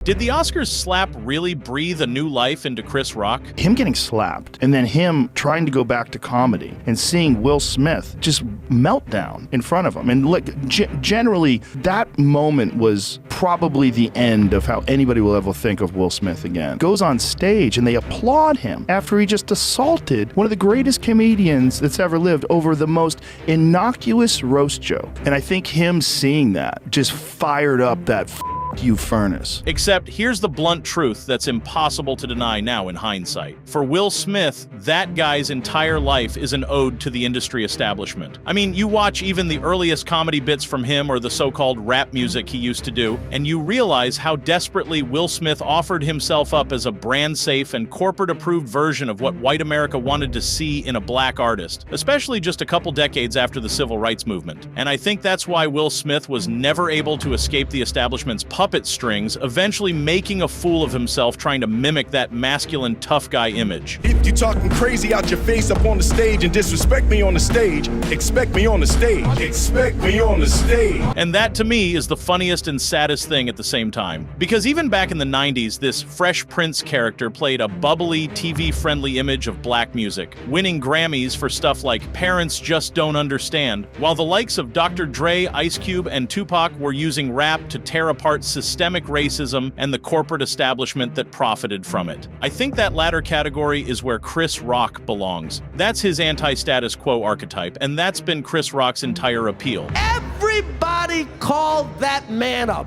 Did the Oscars slap really breathe a new life into Chris Rock? Him getting slapped and then him trying to go back to comedy and seeing Will Smith just meltdown in front of him. And look, generally, that moment was probably the end of how anybody will ever think of Will Smith again. Goes on stage and they applaud him after he just assaulted one of the greatest comedians that's ever lived over the most innocuous roast joke. And I think him seeing that just fired up that you furnace. Except here's the blunt truth that's impossible to deny now in hindsight. For Will Smith, that guy's entire life is an ode to the industry establishment. I mean, you watch even the earliest comedy bits from him or the so-called rap music he used to do, and you realize how desperately Will Smith offered himself up as a brand-safe and corporate-approved version of what white America wanted to see in a black artist, especially just a couple decades after the civil rights movement. And I think that's why Will Smith was never able to escape the establishment's puppet strings, eventually making a fool of himself trying to mimic that masculine tough guy image. If you talking crazy out your face up on the stage and disrespect me on the stage, expect me on the stage. Expect me on the stage. And that to me is the funniest and saddest thing at the same time. Because even back in the 90s, this Fresh Prince character played a bubbly, TV-friendly image of black music, winning Grammys for stuff like Parents Just Don't Understand, while the likes of Dr. Dre, Ice Cube, and Tupac were using rap to tear apart systemic racism and the corporate establishment that profited from it. I think that latter category is where Chris Rock belongs. That's his anti-status quo archetype, and that's been Chris Rock's entire appeal. Everybody called that man a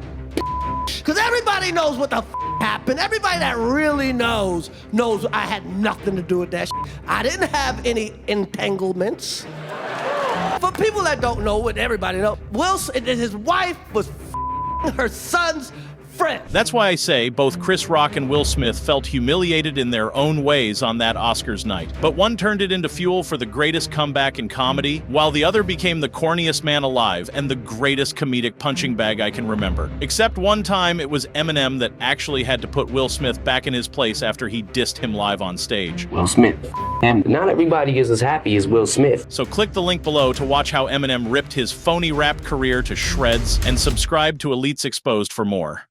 because everybody knows what the happened. Everybody that really knows I had nothing to do with that. I didn't have any entanglements. For people that don't know, what everybody knows, his wife was her son's friend. That's why I say both Chris Rock and Will Smith felt humiliated in their own ways on that Oscars night. But one turned it into fuel for the greatest comeback in comedy, while the other became the corniest man alive and the greatest comedic punching bag I can remember. Except one time it was Eminem that actually had to put Will Smith back in his place after he dissed him live on stage. Will Smith. And not everybody is as happy as Will Smith. So click the link below to watch how Eminem ripped his phony rap career to shreds and subscribe to Elites Exposed for more.